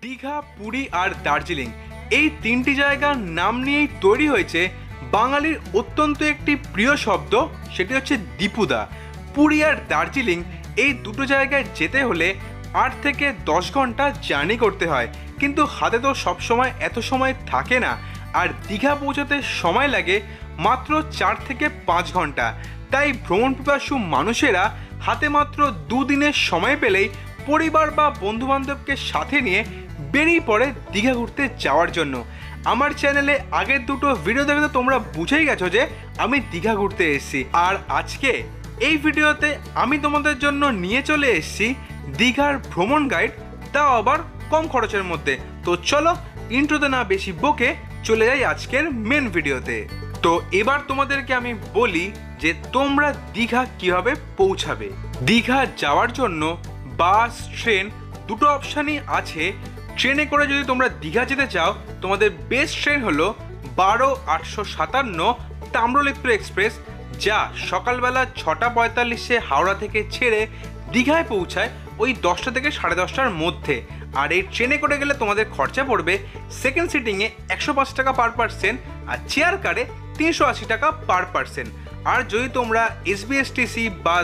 দীঘা, পুরী আর দার্জিলিং এই তিনটি জায়গার নাম নিয়েই তৈরি হয়েছে বাঙালির অত্যন্ত একটি প্রিয় শব্দ, সেটি হচ্ছে দীপুদা। পুরী আর দার্জিলিং এই দুটো জায়গায় যেতে হলে 8 থেকে 10 ঘন্টা জার্নি করতে হয়, কিন্তু হাতে তো সবসময় এত সময় থাকে না। আর দীঘা পৌঁছাতে সময় লাগে মাত্র 4 থেকে 5 ঘন্টা। তাই ভ্রমণ পিপাসু মানুষেরা হাতে মাত্র 2 দিনের সময় পেলেই পরিবার বা বন্ধুবান্ধবকে সাথে নিয়ে বেরিয়ে পড়ে দীঘা ঘুরতে যাওয়ার জন্য। আমার চ্যানেলে আগের দুটো ভিডিও দেখে তো তোমরা বুঝেই গেছো যে আমি দীঘা ঘুরতে এসেছি। আর আজকে এই ভিডিওতে আমি তোমাদের জন্য নিয়ে চলে এসেছি দীঘার ভ্রমণ গাইড, তাও আবার কম খরচের মধ্যে। তো চলো ইন্ট্রোতে না বেশি বকে চলে যাই আজকের মেন ভিডিওতে। তো এবার তোমাদেরকে আমি বলি যে তোমরা দীঘা কিভাবে পৌঁছাবে। দীঘা যাওয়ার জন্য বাস, ট্রেন দুটো অপশানই আছে। ট্রেনে করে যদি তোমরা দীঘা যেতে চাও, তোমাদের বেস্ট ট্রেন হলো 12-857 তাম্রলিপ্ত এক্সপ্রেস, যা সকালবেলা 6:45 হাওড়া থেকে ছেড়ে দীঘায় পৌঁছায় ওই 10টা থেকে 10:30টার মধ্যে। আর এই ট্রেনে করে গেলে তোমাদের খরচা পড়বে সেকেন্ড সিটিংয়ে 105 টাকা পার পার্সন, আর চেয়ার কারে 380 টাকা পার পার্সন। আর যদি তোমরা SBSTC বা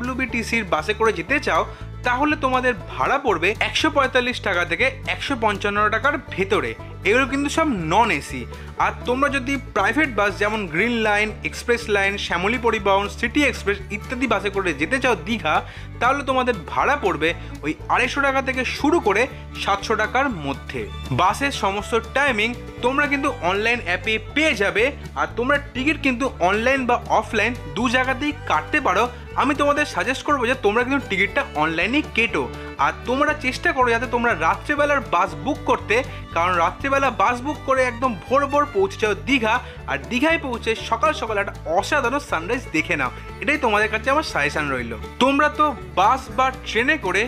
WBTCর বাসে করে যেতে চাও, তাহলে তোমাদের ভাড়া পড়বে 145 টাকা থেকে 155 টাকার ভেতরে। এগুলো কিন্তু সব নন এসি। আর তোমরা যদি প্রাইভেট বাস যেমন Green Line, Express Line, Shyamoli Paribahan, City express ইত্যাদি বাসে করে যেতে চাও দীঘা, তাহলে তোমাদের ভাড়া পড়বে ওই 250 টাকা থেকে শুরু করে 700 টাকার মধ্যে। বাসের সমস্ত টাইমিং তোমরা কিন্তু অনলাইন অ্যাপে পেয়ে যাবে। আর তোমরা টিকিট কিন্তু অনলাইন বা অফলাইন দু জায়গাতেই কাটতে পারো। আমি তোমাদের সাজেস্ট করবো যে তোমরা কিন্তু টিকিটটা অনলাইনে কেটো। আর তোমরা চেষ্টা করো যাতে তোমরা রাত্রেবেলার বাস বুক করতে, কারণ রাত্রেবেলা বাস বুক করে একদম ভোর ভোর পৌঁছে যাও দীঘা। আর দীঘায় পৌঁছে সকাল সকাল একটা অসাধারণ সানরাইজ দেখে নাও। এটাই তোমাদের কাছে আমার সাজেশন রইল। তোমরা তো বাস বা ট্রেনে করে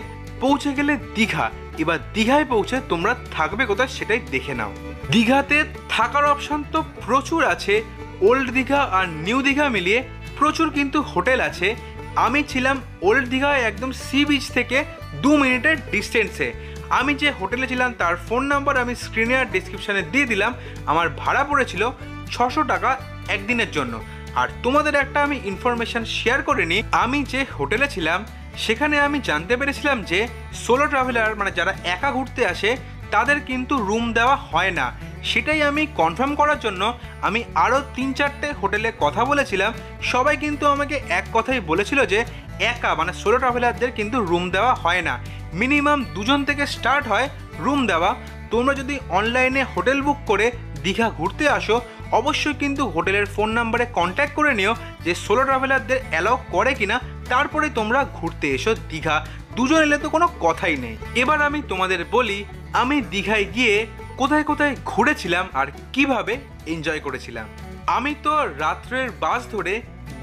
পৌঁছে গেলে দীঘা, এবার দীঘায় পৌঁছে তোমরা থাকবে কোথায় সেটাই দেখে নাও। দীঘাতে থাকার অপশন তো প্রচুর আছে। ওল্ড দীঘা আর নিউ দীঘা মিলিয়ে প্রচুর কিন্তু হোটেল আছে। আমি ছিলাম ওল্ড দীঘায় একদম সি বিচ থেকে 2 মিনিটের ডিস্টেন্সে। আমি যে হোটেলে ছিলাম তার ফোন নাম্বার আমি স্ক্রিনে আর ডিসক্রিপশানে দিয়ে দিলাম। আমার ভাড়া পড়েছিল 600 টাকা একদিনের জন্য। আর তোমাদের একটা আমি ইনফরমেশান শেয়ার করে নিই। আমি যে হোটেলে ছিলাম সেখানে আমি জানতে পেরেছিলাম যে সোলো ট্রাভেলার, মানে যারা একা ঘুরতে আসে, তাদের কিন্তু রুম দেওয়া হয় না। সেটাই আমি কনফার্ম করার জন্য আমি আরও 3-4টে হোটেলে কথা বলেছিলাম। সবাই কিন্তু আমাকে এক কথাই বলেছিল যে একা মানে সোলো ট্রাভেলারদের কিন্তু রুম দেওয়া হয় না। মিনিমাম 2 জন থেকে স্টার্ট হয় রুম দেওয়া। তোমরা যদি অনলাইনে হোটেল বুক করে দীঘা ঘুরতে আসো, অবশ্যই কিন্তু হোটেলের ফোন নাম্বারে কন্ট্যাক্ট করে নিও যে সোলো ট্রাভেলারদের অ্যালাউ করে কিনা, তারপরে তোমরা ঘুরতে এসো দীঘা। 2 জন এলে তো কোনো কথাই নেই। এবার আমি তোমাদের বলি আমি দীঘায় গিয়ে কোথায় কোথায় ঘুরেছিলাম আর কিভাবে এনজয় করেছিলাম। আমি তো রাত্রের বাস ধরে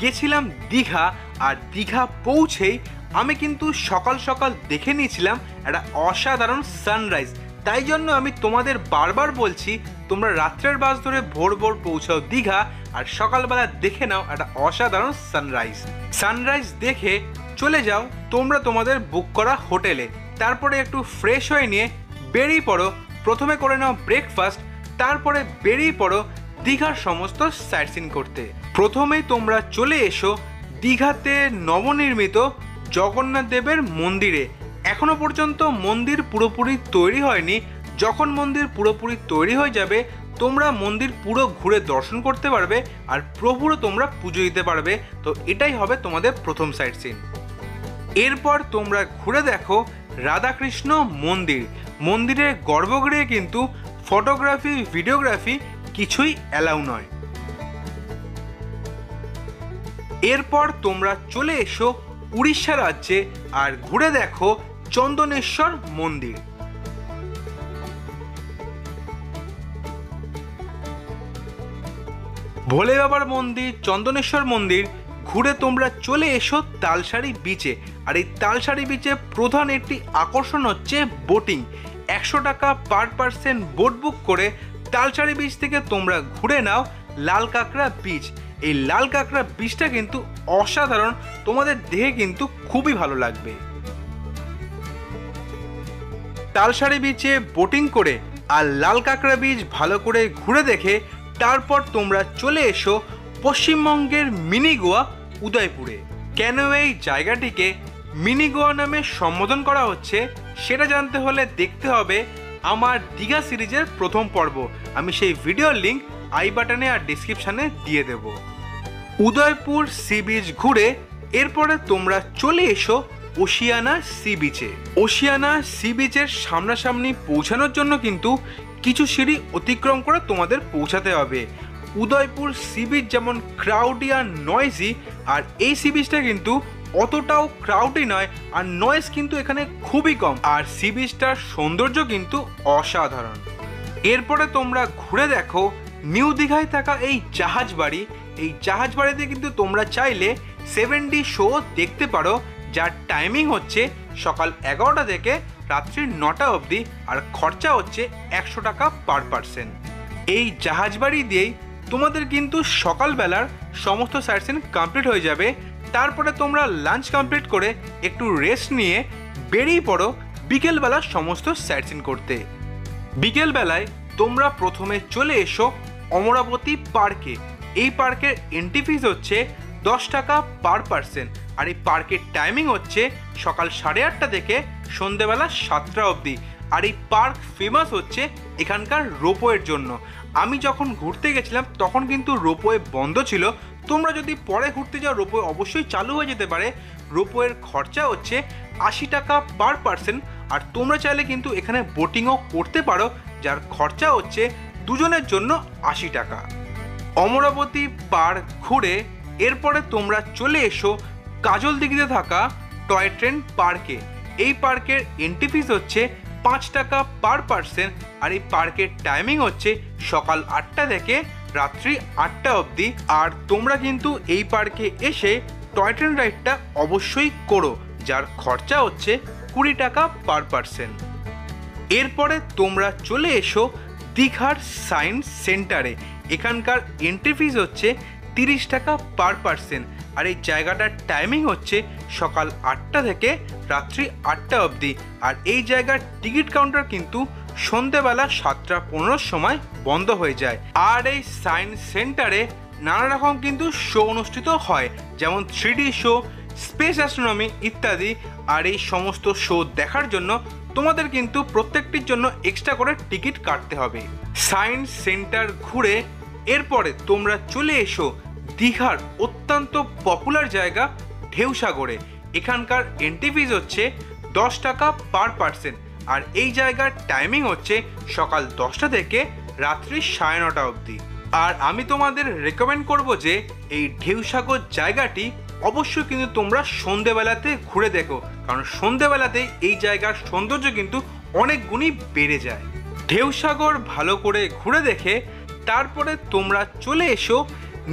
গেছিলাম দীঘা। আর দীঘা পৌঁছেই আমি কিন্তু সকাল সকাল দেখে নিয়েছিলাম একটা অসাধারণ সানরাইজ। তাই জন্য আমি তোমাদের বারবার বলছি তোমরা রাত্রের বাস ধরে ভোর ভোর পৌঁছাও দীঘা আর সকালবেলা দেখে নাও একটা অসাধারণ সানরাইজ। সানরাইজ দেখে চলে যাও তোমরা তোমাদের বুক করা হোটেলে। তারপরে একটু ফ্রেশ হয়ে নিয়ে বেরিয়ে পড়ো। প্রথমে করে নাও ব্রেকফাস্ট, তারপরে বেরিয়ে পড়ো দীঘার সমস্ত সাইট সিন করতে। প্রথমেই তোমরা চলে এসো দীঘাতে নবনির্মিত জগন্নাথ দেবের মন্দিরে। এখনো পর্যন্ত মন্দির পুরোপুরি তৈরি হয়নি। যখন মন্দির পুরোপুরি তৈরি হয়ে যাবে তোমরা মন্দির পুরো ঘুরে দর্শন করতে পারবে আর প্রভুরও তোমরা পুজো দিতে পারবে। তো এটাই হবে তোমাদের প্রথম সাইট সিন। এরপর তোমরা ঘুরে দেখো রাধাকৃষ্ণ মন্দির। মন্দিরের গর্ভগৃহে কিন্তু ফটোগ্রাফি, ভিডিওগ্রাফি কিছুই অ্যালাউ নয়। এরপর তোমরা চলে এসো উড়িষ্যা রাজ্যে আর ঘুরে দেখো চন্দনেশ্বর মন্দির। ভোলে বাবার মন্দির, চন্দনেশ্বর মন্দির ঘুরে তোমরা চলে এসো তালসারি বিচে। আর এই তালসারি বিচে প্রধান একটি আকর্ষণ হচ্ছে বোটিং। 100 টাকা পার পার্সন বোট বুক করে তালসারি বিচ থেকে তোমরা ঘুরে নাও লাল কাঁকড়া বিচ। এই লাল কাঁকড়া বিচটা কিন্তু অসাধারণ, তোমাদের দেখে কিন্তু খুবই ভালো লাগবে। তালসারি বিচে বোটিং করে আর লাল কাঁকড়া বিচ ভালো করে ঘুরে দেখে তারপর তোমরা চলে এসো পশ্চিমবঙ্গের মিনি গোয়া উদয়পুরে। কেন এই জায়গাটিকে মিনি গোয়া নামে সম্বোধন করা হচ্ছে সেটা জানতে হলে দেখতে হবে আমার দীঘা সিরিজের প্রথম পর্ব। আমি সেই ভিডিওর লিঙ্ক আই বাটনে আর ডিসক্রিপশানে দিয়ে দেব। উদয়পুর সি বিচ ঘুরে এরপরে তোমরা চলে এসো ওশিয়ানা সি বিচে। ওশিয়ানা সি বিচের সামনাসামনি পৌঁছানোর জন্য কিন্তু কিছু সিঁড়ি অতিক্রম করে তোমাদের পৌঁছাতে হবে। উদয়পুর সি বিচ যেমন ক্রাউডি আর নয়েজি, আর এই সি বিচটা কিন্তু অতটাও ক্রাউডি নয়, আর নয়েজ কিন্তু এখানে খুবই কম, আর সি বিচটার সৌন্দর্য কিন্তু অসাধারণ। এরপরে তোমরা ঘুরে দেখো নিউ দীঘায় থাকা এই জাহাজ বাড়ি। এই জাহাজ বাড়িতে কিন্তু তোমরা চাইলে 7D শো দেখতে পারো, যার টাইমিং হচ্ছে সকাল 11টা থেকে রাত্রি 9টা অবধি, আর খরচা হচ্ছে 100 টাকা পার পারসন। এই জাহাজ বাড়ি দিয়েই তোমাদের কিন্তু সকালবেলার সমস্ত সাইট সিন কমপ্লিট হয়ে যাবে। তারপরে তোমরা লাঞ্চ কমপ্লিট করে একটু রেস্ট নিয়ে বেরিয়ে পড়ো বিকেলবেলা সমস্ত সাইট সিন করতে। বিকেলবেলায় তোমরা প্রথমে চলে এসো অমরাবতী পার্কে। এই পার্কের এন্ট্রি ফিস হচ্ছে 10 টাকা পার পারসন, আর এই পার্কের টাইমিং হচ্ছে সকাল 8:30 থেকে সন্ধেবেলা 7টা অবধি। আর এই পার্ক ফেমাস হচ্ছে এখানকার রোপওয়ের জন্য। আমি যখন ঘুরতে গেছিলাম তখন কিন্তু রোপওয়ে বন্ধ ছিল। তোমরা যদি পরে ঘুরতে যাও রোপওয়ে অবশ্যই চালু হয়ে যেতে পারে। রোপওয়ের খরচা হচ্ছে 80 টাকা পার পারসন, আর তোমরা চাইলে কিন্তু এখানে বোটিংও করতে পারো, যার খরচা হচ্ছে দুজনের জন্য 80 টাকা। অমরাবতী পার্ক ঘুরে এরপরে তোমরা চলে এসো কাজল দিঘিতে থাকা টয় ট্রেন পার্কে। এই পার্কের এন্ট্রি ফিস হচ্ছে 5 টাকা পার পারসন, আর এই পার্কের টাইমিং হচ্ছে সকাল 8টা থেকে রাত্রি 8টা অবধি। আর তোমরা কিন্তু এই পার্কে এসে টয় ট্রেন রাইডটা অবশ্যই করো, যার খরচা হচ্ছে 20 টাকা পার পারসন। এরপরে তোমরা চলে এসো দীঘার সায়েন্স সেন্টারে। এখানকার এন্ট্রি ফিস হচ্ছে 30 টাকা পার পারসন, আর এই জায়গাটার টাইমিং হচ্ছে সকাল 8টা থেকে রাত্রি 8টা অবধি। আর এই জায়গার টিকিট কাউন্টার কিন্তু সন্ধেবেলা 7:15 সময় বন্ধ হয়ে যায়। আর এই সায়েন্স সেন্টারে নানা রকম কিন্তু শো অনুষ্ঠিত হয়, যেমন 3D শো, স্পেস অ্যাস্ট্রোনমি ইত্যাদি। আর এই সমস্ত শো দেখার জন্য তোমাদের কিন্তু প্রত্যেকটির জন্য এক্সট্রা করে টিকিট কাটতে হবে। সায়েন্স সেন্টার ঘুরে এরপরে তোমরা চলে এসো দীঘার অত্যন্ত পপুলার জায়গা ঢেউসাগরে। এখানকার এন্ট্রি ফিস হচ্ছে 10 টাকা পার পারসন, আর এই জায়গার টাইমিং হচ্ছে সকাল 10টা থেকে রাত্রি 9:30 অবধি। আর আমি তোমাদের রেকমেন্ড করব যে এই ঢেউসাগর জায়গাটি অবশ্যই কিন্তু তোমরা সন্ধেবেলাতে ঘুরে দেখো, কারণ সন্ধেবেলাতে এই জায়গার সৌন্দর্য কিন্তু অনেক গুণই বেড়ে যায়। ঢেউসাগর ভালো করে ঘুরে দেখে তারপরে তোমরা চলে এসো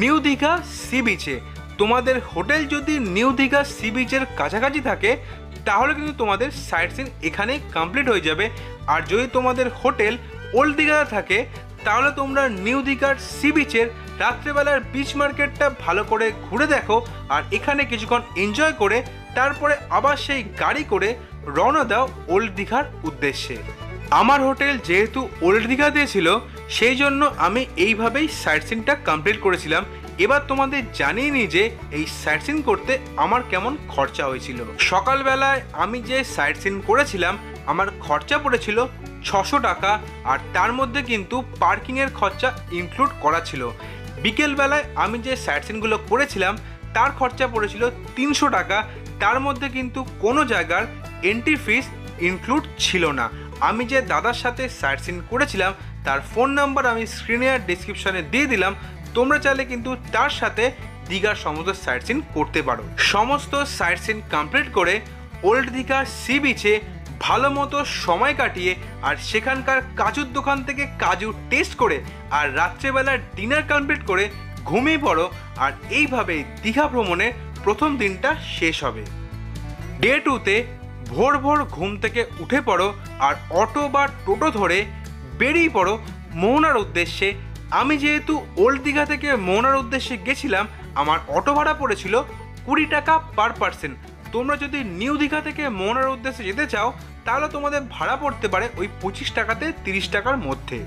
নিউ দীঘা সি বিচে। তোমাদের হোটেল যদি নিউ দীঘা সি বিচের কাছাকাছি থাকে তাহলে কিন্তু তোমাদের সাইট সিন এখানে কমপ্লিট হয়ে যাবে। আর যদি তোমাদের হোটেল ওল্ড দীঘাতে থাকে তাহলে তোমরা নিউ দীঘার সি বিচের রাত্রেবেলার বিচ মার্কেটটা ভালো করে ঘুরে দেখো, আর এখানে কিছুক্ষণ এনজয় করে তারপরে আবার সেই গাড়ি করে রওনা দাও ওল্ড দীঘার উদ্দেশ্যে। আমার হোটেল যেহেতু ওল্ড দীঘাতে ছিল সেই জন্য আমি এইভাবেই সাইট সিনটা কমপ্লিট করেছিলাম। এবার তোমাদের জানিয়ে নিই যে এই সাইট সিন করতে আমার কেমন খরচা হয়েছিল। সকালবেলায় আমি যে সাইট সিন করেছিলাম আমার খরচা পড়েছিল 600 টাকা, আর তার মধ্যে কিন্তু পার্কিংয়ের খরচা ইনক্লুড করা ছিল। বিকেলবেলায় আমি যে সাইট সিনগুলো করেছিলাম তার খরচা পড়েছিল 300 টাকা, তার মধ্যে কিন্তু কোনো জায়গার এন্ট্রি ফিস ইনক্লুড ছিল না। আমি যে দাদার সাথে সাইট সিন করেছিলাম তার ফোন নাম্বার আমি স্ক্রিনে আর ডিসক্রিপশানে দিয়ে দিলাম, তোমরা চাইলে কিন্তু তার সাথে দীঘার সমস্ত সাইট সিন করতে পারো। সমস্ত সাইট সিন কমপ্লিট করে ওল্ড দীঘা সি বিচে ভালো মতো সময় কাটিয়ে আর সেখানকার কাজুর দোকান থেকে কাজু টেস্ট করে আর রাত্রেবেলার ডিনার কমপ্লিট করে ঘুমিয়ে পড়ো। আর এইভাবেই দীঘা ভ্রমণের প্রথম দিনটা শেষ হবে। ডে 2তে ভোর ভোর ঘুম থেকে উঠে পড়ো আর অটো বা টোটো ধরে বেরিয়ে পড়ো মোহনার উদ্দেশ্যে। আমি যেহেতু ওল্ড দীঘা থেকে মোহনার উদ্দেশ্যে গেছিলাম আমার অটো ভাড়া পড়েছিল 20 টাকা পার পারসন। তোমরা যদি নিউ দীঘা থেকে মোহনার উদ্দেশ্যে যেতে চাও তাহলে তোমাদের ভাড়া পড়তে পারে ওই 25 টাকাতে 30 টাকার মধ্যে।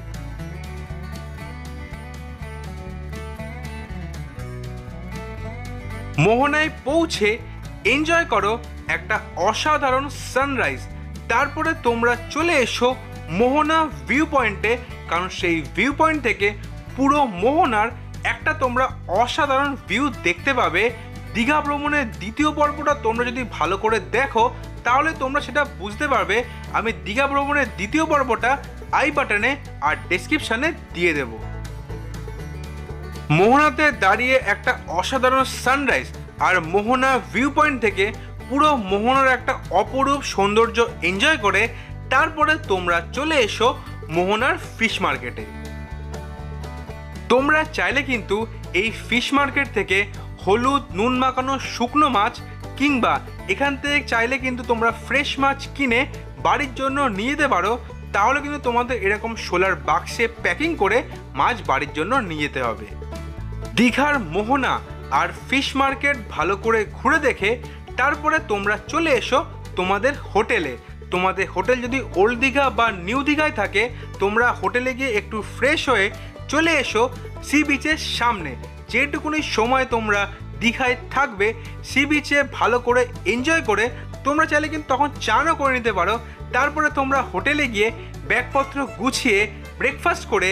মোহনায় পৌঁছে এনজয় করো একটা অসাধারণ সানরাইজ। তারপরে তোমরা চলে এসো মোহনা ভিউ পয়েন্টে, কারণ সেই ভিউ পয়েন্ট থেকে পুরো মোহনার একটা তোমরা অসাধারণ ভিউ দেখতে পাবে। দীঘা ভ্রমণের দ্বিতীয় পর্বটা তোমরা যদি ভালো করে দেখো তাহলে তোমরা সেটা বুঝতে পারবে। আমি দীঘা ভ্রমণের দ্বিতীয় পর্বটা আই বাটনে আর ডেসক্রিপশানে দিয়ে দেব। মোহনাতে দাঁড়িয়ে একটা অসাধারণ সানরাইজ আর মোহনা ভিউ পয়েন্ট থেকে পুরো মোহনার একটা অপরূপ সৌন্দর্য এনজয় করে তারপরে তোমরা চলে এসো মোহনার ফিশ মার্কেটে। তোমরা চাইলে কিন্তু এই ফিশ মার্কেট থেকে হলুদ নুন মাখানো শুকনো মাছ কিংবা এখান থেকে চাইলে কিন্তু তোমরা ফ্রেশ মাছ কিনে বাড়ির জন্য নিয়ে যেতে পারো। তাহলে কিন্তু তোমাদের এরকম সোলার বাক্সে প্যাকিং করে মাছ বাড়ির জন্য নিয়ে যেতে হবে। দীঘার মোহনা আর ফিশ মার্কেট ভালো করে ঘুরে দেখে তারপরে তোমরা চলে এসো তোমাদের হোটেলে। তোমাদের হোটেল যদি ওল্ড দীঘা বা নিউ দীঘায় থাকে তোমরা হোটেলে গিয়ে একটু ফ্রেশ হয়ে চলে এসো সি বিচের সামনে। যেটুকুনি সময় তোমরা দীঘায় থাকবে সি বিচে ভালো করে এনজয় করে তোমরা চাইলে কিন্তু তখন চানও করে নিতে পারো। তারপরে তোমরা হোটেলে গিয়ে ব্যাগপত্র গুছিয়ে ব্রেকফাস্ট করে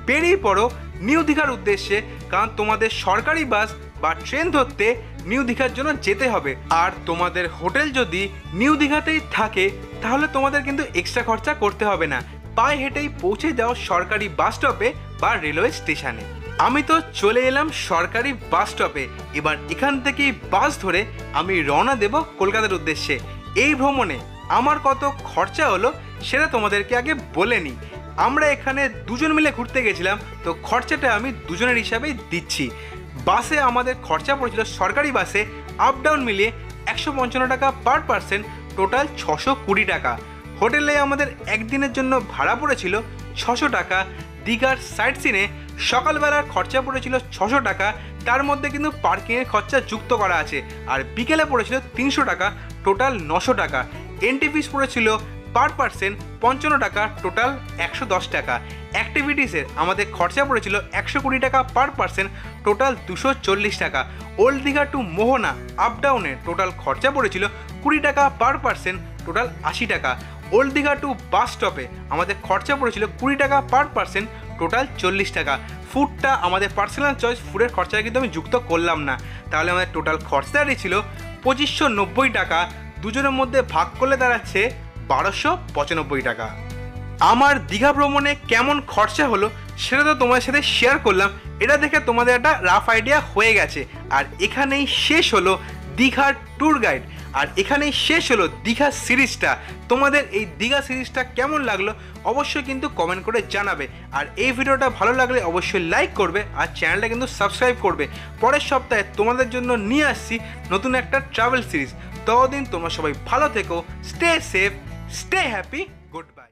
বেরিয়ে পড়ো নিউ দীঘার উদ্দেশ্যে, কারণ তোমাদের সরকারি বাস বা ট্রেন ধরতে নিউ দীঘার জন্য যেতে হবে। আর তোমাদের হোটেল যদি নিউ দীঘাতেই থাকে তাহলে তোমাদের কিন্তু এক্সট্রা খরচা করতে হবে না, পায়ে হেঁটেই পৌঁছে যাও সরকারি বাস স্টপে বা রেলওয়ে স্টেশনে। আমি তো চলে এলাম সরকারি বাস স্টপে। এবার এখান থেকেই বাস ধরে আমি রওনা দেব কলকাতার উদ্দেশ্যে। এই ভ্রমণে আমার কত খরচা হলো সেটা তোমাদেরকে আগে বলে নিই। আমরা এখানে দুজন মিলে ঘুরতে গেছিলাম, তো খরচাটা আমি দুজনের হিসাবেই দিচ্ছি। বাসে আমাদের খরচা পড়েছিল সরকারি বাসে আপ ডাউন মিলিয়ে 155 টাকা পার পার্সন, টোটাল 620 টাকা। হোটেলে আমাদের একদিনের জন্য ভাড়া পড়েছিল 600 টাকা। দীঘার সাইট সিনে সকালবেলার খরচা পড়েছিল 600 টাকা, তার মধ্যে কিন্তু পার্কিংয়ের খরচা যুক্ত করা আছে। আর বিকেলে পড়েছিল 300 টাকা, টোটাল 900 টাকা। এন্ট্রি ফিস পড়েছিল পার পার্সন 55 টাকা, টোটাল 110 টাকা। অ্যাক্টিভিটিসের আমাদের খরচা পড়েছিল 120 টাকা পার পার্সন, টোটাল 240 টাকা। ওল্ড দীঘা টু মোহনা আপ ডাউনের টোটাল খরচা পড়েছিল 20 টাকা পার পার্সন, টোটাল 80 টাকা। ওল্ড দীঘা টু বাস স্টপে আমাদের খরচা পড়েছিল 20 টাকা পার পার্সন, টোটাল 40 টাকা। ফুডটা আমাদের পার্সোনাল চয়েস, ফুডের খরচাটা কিন্তু আমি যুক্ত করলাম না। তাহলে আমাদের টোটাল খরচা দাঁড়িয়েছিল 2590 টাকা। দুজনের মধ্যে ভাগ করলে দাঁড়াচ্ছে 1295 টাকা। আমার দীঘা ভ্রমণে কেমন খরচা হলো সেটা তো তোমাদের সাথে শেয়ার করলাম। এটা দেখে তোমাদের একটা রাফ আইডিয়া হয়ে গেছে। আর এখানেই শেষ হলো দীঘার ট্যুর গাইড, আর এখানেই শেষ হলো দীঘা সিরিজটা। তোমাদের এই দীঘা সিরিজটা কেমন লাগলো অবশ্যই কিন্তু কমেন্ট করে জানাবে। আর এই ভিডিওটা ভালো লাগলে অবশ্যই লাইক করবে আর চ্যানেলটা কিন্তু সাবস্ক্রাইব করবে। পরের সপ্তাহে তোমাদের জন্য নিয়ে আসছি নতুন একটা ট্রাভেল সিরিজ। ততদিন তোমরা সবাই ভালো থেকো, stay safe, stay happy, good bye.